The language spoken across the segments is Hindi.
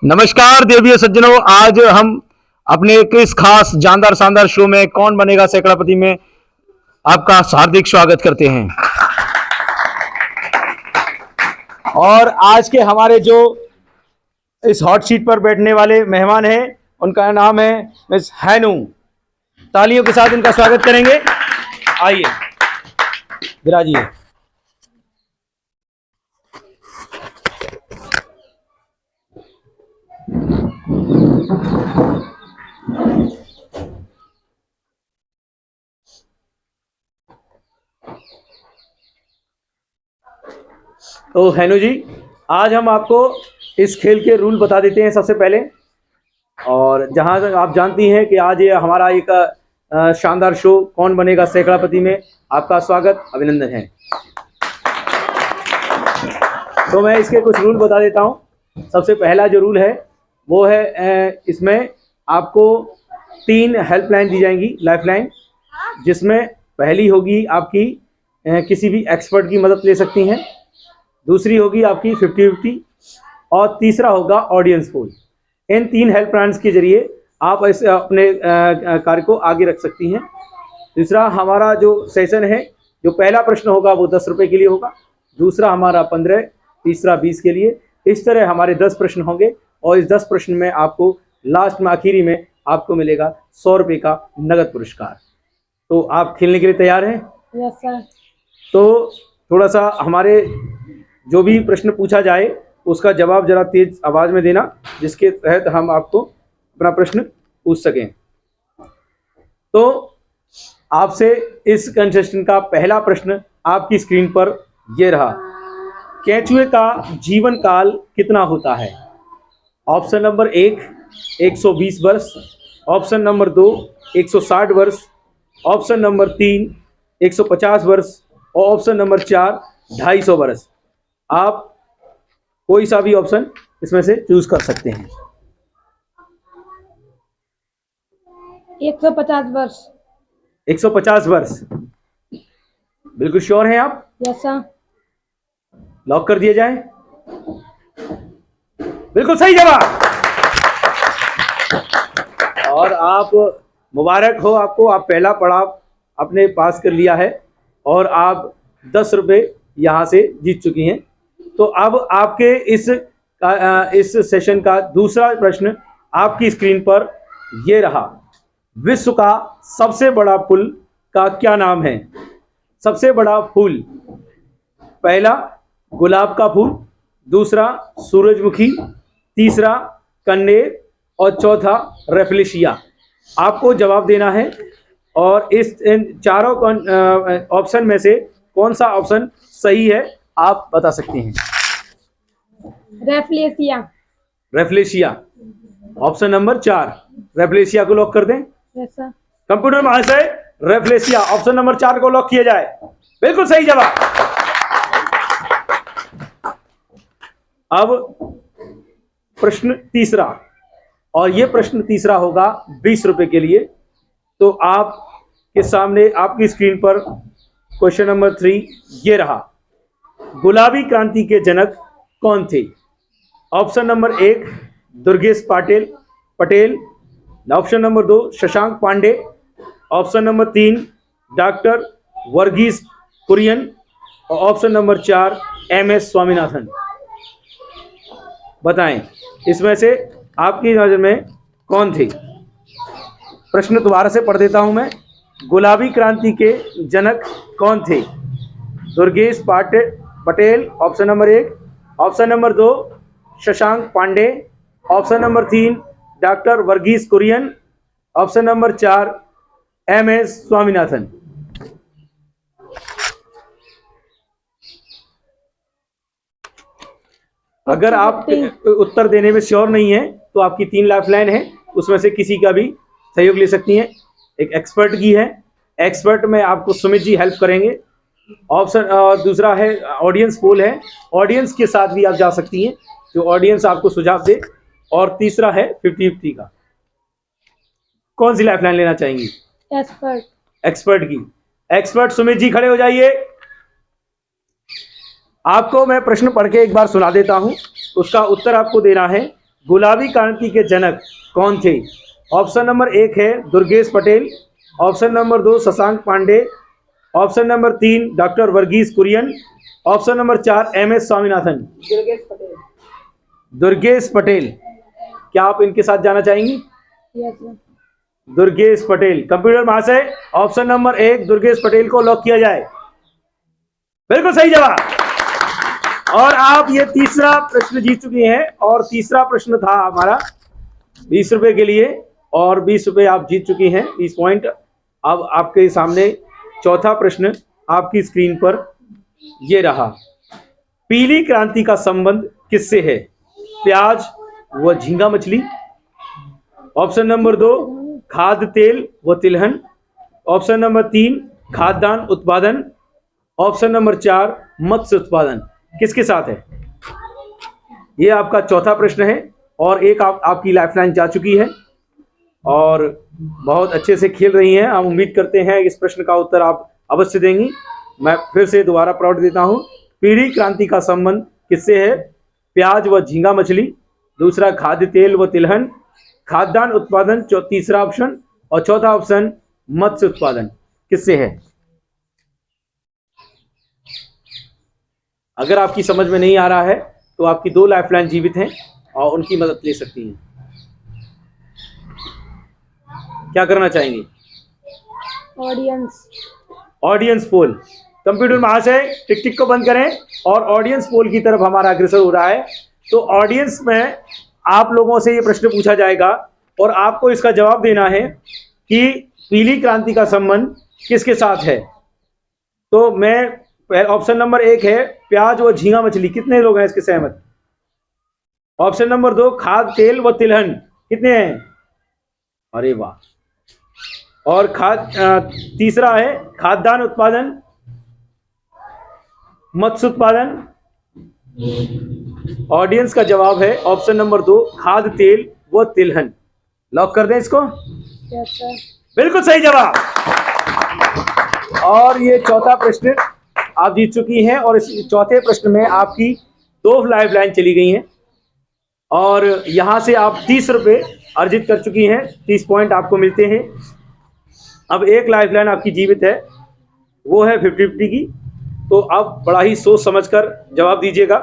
नमस्कार देवियों सज्जनों, आज हम अपने इस खास जानदार शानदार शो में कौन बनेगा सैकड़ापति में आपका हार्दिक स्वागत करते हैं। और आज के हमारे जो इस हॉट सीट पर बैठने वाले मेहमान हैं उनका नाम है मिस हैनू। तालियों के साथ इनका स्वागत करेंगे। आइए विराजिए। तो हैनू जी, आज हम आपको इस खेल के रूल बता देते हैं सबसे पहले। और जहां तक आप जानती हैं कि आज ये हमारा एक शानदार शो कौन बनेगा सैकड़ापति में आपका स्वागत अभिनंदन है। तो मैं इसके कुछ रूल बता देता हूं। सबसे पहला जो रूल है वो है इसमें आपको 3 हेल्पलाइन दी जाएंगी, लाइफलाइन, जिसमें पहली होगी आपकी किसी भी एक्सपर्ट की मदद ले सकती हैं, दूसरी होगी आपकी 50-50 और तीसरा होगा ऑडियंस पोल। इन 3 हेल्पलाइंस के जरिए आप ऐसे अपने कार्य को आगे रख सकती हैं। दूसरा हमारा जो सेशन है, जो पहला प्रश्न होगा वो 10 रुपये के लिए होगा, दूसरा हमारा 15, तीसरा 20 के लिए। इस तरह हमारे 10 प्रश्न होंगे और इस 10 प्रश्न में आपको लास्ट में आखिरी में आपको मिलेगा 100 रुपये का नगद पुरस्कार। तो आप खेलने के लिए तैयार हैं? Yes sir. तो थोड़ा सा हमारे जो भी प्रश्न पूछा जाए उसका जवाब जरा तेज आवाज़ में देना, जिसके तहत हम आपको अपना प्रश्न पूछ सकें। तो आपसे इस कंटेस्टेंट का पहला प्रश्न आपकी स्क्रीन पर ये रहा। केंचुए का जीवन काल कितना होता है? ऑप्शन नंबर 1 120 वर्ष, ऑप्शन नंबर 2 160 वर्ष, ऑप्शन नंबर 3 150 वर्ष और ऑप्शन नंबर 4 250 वर्ष। आप कोई सा भी ऑप्शन इसमें से चूज कर सकते हैं। 150 वर्ष। 150 वर्ष बिल्कुल श्योर हैं आप? Yes sir. लॉक कर दिया जाए? बिल्कुल सही जवाब। और आप मुबारक हो आपको, आप पहला पड़ाव अपने पास कर लिया है और आप 10 रुपये यहाँ से जीत चुकी हैं। तो अब आपके इस सेशन का दूसरा प्रश्न आपकी स्क्रीन पर ये रहा। विश्व का सबसे बड़ा फूल का क्या नाम है? सबसे बड़ा फूल, पहला गुलाब का फूल, दूसरा सूरजमुखी, तीसरा कन्नेर और चौथा रेफलेशिया। आपको जवाब देना है और इन चारों ऑप्शन में से कौन सा ऑप्शन सही है आप बता सकते हैं। रेफलेशिया। रेफलेशिया, ऑप्शन नंबर 4 रेफलेशिया को लॉक कर दें? Yes sir. कंप्यूटर महाशय, रेफलेशिया ऑप्शन नंबर 4 को लॉक किया जाए। बिल्कुल सही जवाब। अब प्रश्न तीसरा, और यह प्रश्न तीसरा होगा 20 रुपए के लिए। तो आपके सामने आपकी स्क्रीन पर क्वेश्चन नंबर 3 ये रहा। गुलाबी क्रांति के जनक कौन थे? Option number 1 Durgesh Patel, option number 2 Shashank Pandey, option number 3 doctor Verghese Kurien और ऑप्शन नंबर 4 MS स्वामीनाथन। बताएं इसमें से आपकी नजर में कौन थे? प्रश्न दोबारा से पढ़ देता हूं मैं। गुलाबी क्रांति के जनक कौन थे? Durgesh Patel option number 1, option number 2 Shashank Pandey, option number 3 doctor Verghese Kurien, option number 4 MS Swaminathan. अगर आप उत्तर देने में श्योर नहीं है तो आपकी 3 लाइफलाइन है, उसमें से किसी का भी सहयोग ले सकती हैं। एक एक्सपर्ट की है, एक्सपर्ट में आपको सुमित जी हेल्प करेंगे। ऑप्शन दूसरा है ऑडियंस पोल है, ऑडियंस के साथ भी आप जा सकती हैं, जो ऑडियंस आपको सुझाव दे। और तीसरा है 50-50 का। कौन सी लाइफलाइन लेना चाहेंगी? एक्सपर्ट की। एक्सपर्ट सुमित जी खड़े हो जाइए। आपको मैं प्रश्न पढ़ के एक बार सुना देता हूं, उसका उत्तर आपको देना है। गुलाबी क्रांति के जनक कौन थे? ऑप्शन नंबर 1 है Durgesh Patel, option number 2 Shashank Pandey, option number 3 doctor Verghese Kurien, option number 4 MS Swaminathan. Durgesh Patel. Durgesh Patel, क्या आप इनके साथ जाना चाहेंगी? Yes sir. Durgesh Patel, computer महाशय ऑप्शन नंबर 1 दुर्गेश पटेल को लॉक किया जाए। बिल्कुल सही जवाब। और आप ये तीसरा प्रश्न जीत चुके हैं, और तीसरा प्रश्न था हमारा 20 रुपए के लिए, और 20 रुपए आप जीत चुकी हैं, 20 पॉइंट। अब आपके सामने चौथा प्रश्न आपकी स्क्रीन पर ये रहा। पीली क्रांति का संबंध किससे है? प्याज व झींगा मछली, ऑप्शन नंबर 2 खाद्य तेल व तिलहन, ऑप्शन नंबर 3 खाद्यान्न उत्पादन, ऑप्शन नंबर 4 मत्स्य उत्पादन। किसके साथ है? ये आपका चौथा प्रश्न है, और एक आपकी लाइफलाइन जा चुकी है, और बहुत अच्छे से खेल रही हैं। हम उम्मीद करते हैं इस प्रश्न का उत्तर आप अवश्य देंगी। मैं फिर से दोबारा प्राउड देता हूं। पीली क्रांति का संबंध किससे है? प्याज व झींगा मछली, दूसरा खाद्य तेल व तिलहन, खाद्यान्न उत्पादन तीसरा ऑप्शन, और चौथा ऑप्शन मत्स्य उत्पादन। किससे है? अगर आपकी समझ में नहीं आ रहा है तो आपकी 2 लाइफलाइन जीवित हैं और उनकी मदद ले सकती हैं। क्या करना चाहेंगे? Audience poll. कंप्यूटर महाशय टिक टिक को बंद करें, और ऑडियंस पोल की तरफ हमारा अग्रसर हो रहा है। तो ऑडियंस में आप लोगों से ये प्रश्न पूछा जाएगा, और आपको इसका जवाब देना है कि पीली क्रांति का संबंध किसके साथ है। तो मैं ऑप्शन नंबर 1 है प्याज व झींगा मछली, कितने लोग हैं इसके सहमत? ऑप्शन नंबर 2 खाद्य तेल व तिलहन, कितने हैं? अरे वाह। और तीसरा है खाद्यान्न उत्पादन, मत्स्य उत्पादन। ऑडियंस का जवाब है ऑप्शन नंबर 2 खाद्य तेल व तिलहन। लॉक कर दें इसको? Yes sir. बिल्कुल सही जवाब। और ये चौथा प्रश्न आप जीत चुकी हैं, और इस चौथे प्रश्न में आपकी 2 लाइफलाइन चली गई हैं, और यहां से आप 30 रुपए अर्जित कर चुकी हैं। 30 पॉइंट आपको मिलते हैं। अब एक लाइफलाइन आपकी जीवित है, वो है 50-50 की। तो अब बड़ा ही सोच समझकर जवाब दीजिएगा।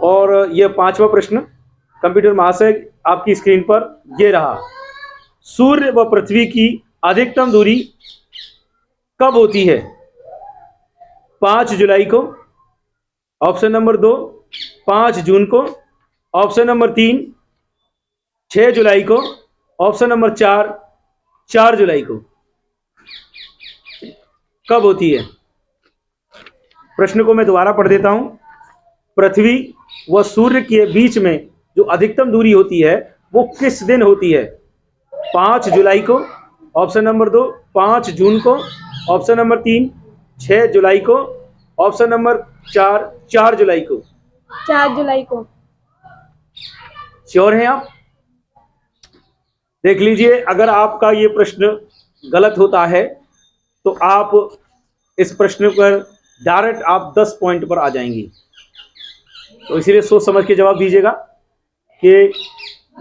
और यह 5वां प्रश्न कंप्यूटर महाशय आपकी स्क्रीन पर ये रहा। सूर्य व पृथ्वी की अधिकतम दूरी कब होती है? 5 जुलाई को, ऑप्शन नंबर 2 5 जून को, ऑप्शन नंबर 3 6 जुलाई को, ऑप्शन नंबर 4 जुलाई को। कब होती है? प्रश्न को मैं दोबारा पढ़ देता हूं। पृथ्वी व सूर्य के बीच में जो अधिकतम दूरी होती है वो किस दिन होती है? 5 जुलाई को, ऑप्शन नंबर 2 5 जून को, ऑप्शन नंबर 3 6 जुलाई को, ऑप्शन नंबर 4 जुलाई को। 4 जुलाई को। श्योर हैं आप? देख लीजिए, अगर आपका ये प्रश्न गलत होता है तो आप इस प्रश्न पर डायरेक्ट आप 10 पॉइंट पर आ जाएंगी। तो इसीलिए सोच समझ के जवाब दीजिएगा कि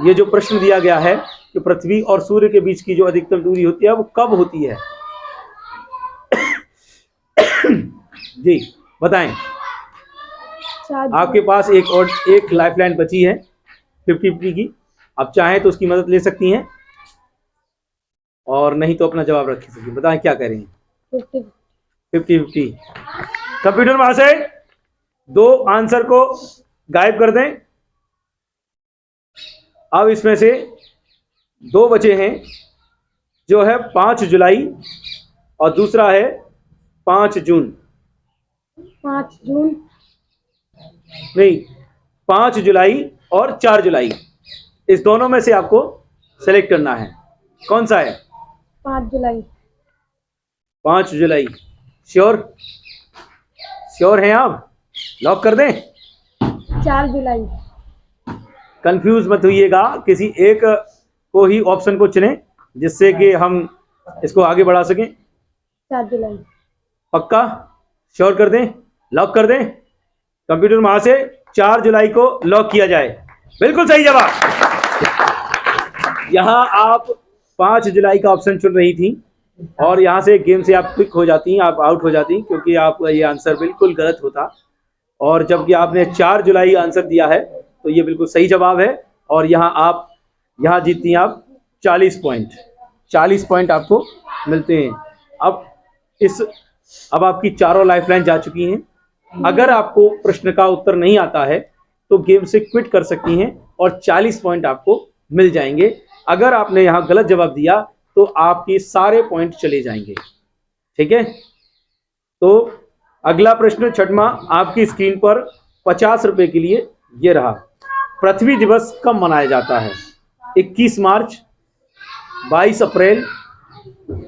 ये जो प्रश्न दिया गया है कि पृथ्वी और सूर्य के बीच की जो अधिकतम दूरी होती है वो कब होती है। जी बताएं। आपके पास एक लाइफलाइन बची है 50-50 की। आप चाहें तो उसकी मदद ले सकती हैं, और नहीं तो अपना जवाब रख सकती हैं। बताएं क्या कह रही हैं? 50-50। कंप्यूटर महाशय 2 आंसर को गायब कर दें। अब इसमें से 2 बचे हैं, जो है 5 जुलाई और दूसरा है 5 जून। 5 जून नहीं, 5 जुलाई और 4 जुलाई, इस दोनों में से आपको सेलेक्ट करना है। कौन सा है? 5 जुलाई। 5 जुलाई। श्योर हैं आप? लॉक कर दें? 4 जुलाई। कंफ्यूज मत होइएगा, किसी एक को ही ऑप्शन को चुनें जिससे कि हम इसको आगे बढ़ा सकें। 4 जुलाई। पक्का? श्योर कर दें? लॉक कर दें? कंप्यूटर महाशय 4 जुलाई को लॉक किया जाए। बिल्कुल सही जवाब। यहाँ आप 5 जुलाई का ऑप्शन चुन रही थी और यहाँ से गेम से आप क्विक हो जाती हैं, आप आउट हो जाती हैं, क्योंकि आपका ये आंसर बिल्कुल गलत होता। और जबकि आपने 4 जुलाई आंसर दिया है तो ये बिल्कुल सही जवाब है। और यहाँ जीतती हैं आप 40 पॉइंट। 40 पॉइंट आपको मिलते हैं। अब आपकी चारों लाइफलाइन जा चुकी हैं। अगर आपको प्रश्न का उत्तर नहीं आता है तो गेम से क्विट कर सकती हैं और 40 पॉइंट आपको मिल जाएंगे। अगर आपने यहाँ गलत जवाब दिया तो आपके सारे पॉइंट चले जाएंगे। ठीक है, तो अगला प्रश्न छठवां आपकी स्क्रीन पर 50 रुपए के लिए ये रहा। पृथ्वी दिवस कब मनाया जाता है? 21 मार्च, 22 अप्रैल,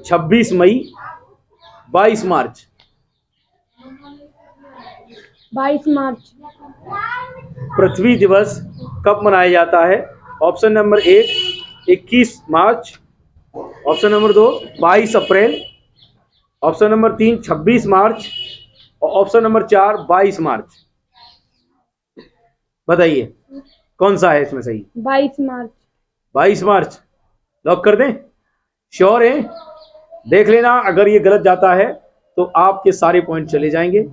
26 मई, 22 मार्च। 22 मार्च। पृथ्वी दिवस कब मनाया जाता है? ऑप्शन नंबर 1 21 मार्च, ऑप्शन नंबर 2 22 अप्रैल, ऑप्शन नंबर 3 26 मार्च और ऑप्शन नंबर 4 22 मार्च। बताइए कौन सा है इसमें सही? 22 मार्च। 22 मार्च लॉक कर दें? श्योर है? देख लेना, अगर ये गलत जाता है तो आपके सारे पॉइंट चले जाएंगे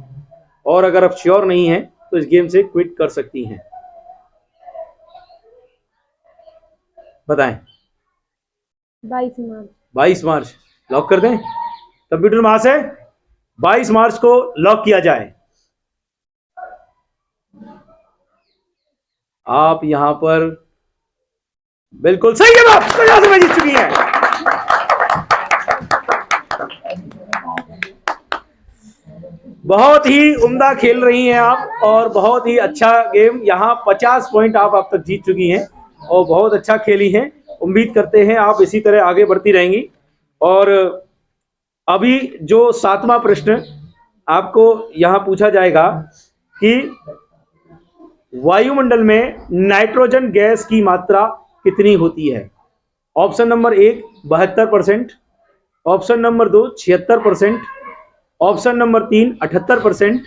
और अगर आप श्योर नहीं है तो इस गेम से क्विट कर सकती हैं। बताएं। 22 मार्च। 22 मार्च लॉक कर दें? कंप्यूटर मास है 22 मार्च को लॉक किया जाए। आप यहां पर बिल्कुल सही जवाब 50 रुपए जीत चुकी हैं। बहुत ही उम्दा खेल रही हैं आप और बहुत ही अच्छा गेम। यहाँ 50 पॉइंट आप अब तक जीत चुकी हैं और बहुत अच्छा खेली हैं। उम्मीद करते हैं आप इसी तरह आगे बढ़ती रहेंगी। और अभी जो 7वां प्रश्न आपको यहाँ पूछा जाएगा कि वायुमंडल में नाइट्रोजन गैस की मात्रा कितनी होती है? Option number 1 72%, option number 2 76%, option number 3 78%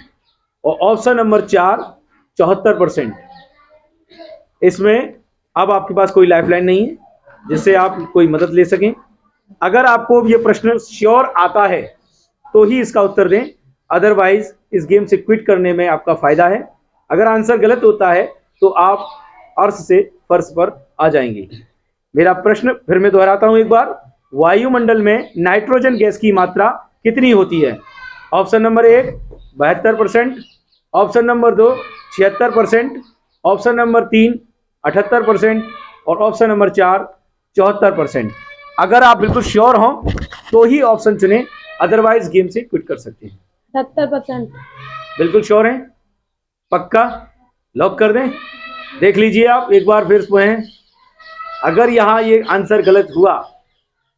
और ऑप्शन नंबर 4 74%। इसमें अब आपके पास कोई लाइफलाइन नहीं है जिससे आप कोई मदद ले सकें। अगर आपको ये प्रश्न श्योर आता है तो ही इसका उत्तर दें, अदरवाइज इस गेम से क्विट करने में आपका फायदा है। अगर आंसर गलत होता है तो आप अर्श से फर्श पर आ जाएंगे। मेरा प्रश्न फिर मैं दोहराता हूं एक बार। वायुमंडल में नाइट्रोजन गैस की मात्रा कितनी होती है? Option number 1 72%, option number 2 76%, option number 3 78% और ऑप्शन नंबर 4 74%। अगर आप बिल्कुल श्योर हो तो ही ऑप्शन चुने, अदरवाइज गेम से क्विट कर सकते हैं। 70%। बिल्कुल श्योर हैं? पक्का लॉक कर दें? देख लीजिए आप एक बार फिर से। अगर यहाँ ये आंसर गलत हुआ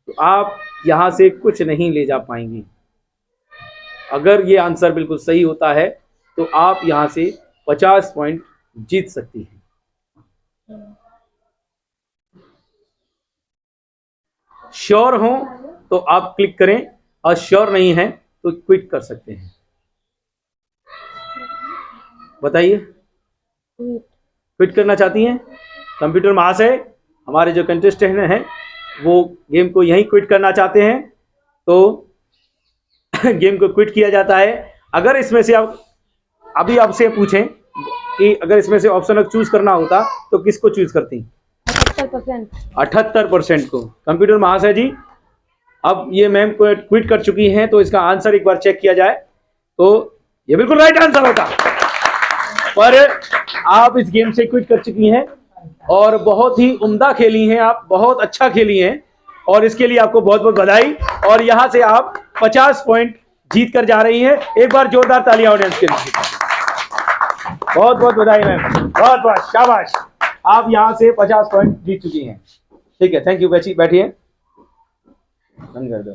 तो आप यहाँ से कुछ नहीं ले जा पाएंगे। अगर ये आंसर बिल्कुल सही होता है तो आप यहाँ से 50 पॉइंट जीत सकती हैं। श्योर हो तो आप क्लिक करें और श्योर नहीं है तो क्विट कर सकते हैं। बताइए क्विट करना चाहती हैं? कंप्यूटर महाशय हमारे जो कंटेस्टेंट हैं वो गेम को यहीं क्विट करना चाहते हैं तो गेम को क्विट किया जाता है। अगर इसमें से आप अभी आपसे पूछें कि अगर इसमें से ऑप्शन चूज करना होता तो किसको चूज करती? 78% को। कंप्यूटर महाशय जी अब ये मैम को क्विट कर चुकी हैं तो इसका आंसर एक बार चेक किया जाए तो ये बिल्कुल राइट आंसर होता, पर आप इस गेम से क्विट कर चुकी हैं और बहुत ही उम्दा खेली हैं आप, बहुत अच्छा खेली हैं और इसके लिए आपको बहुत बहुत बधाई। और यहां से आप 50 पॉइंट जीत कर जा रही हैं। एक बार जोरदार तालियां ऑडियंस के लिए। बहुत बहुत बधाई मैम, बहुत बहुत शाबाश। आप यहां से 50 पॉइंट जीत चुकी हैं। ठीक है, थैंक यू। बैठिए, बंद कर दो।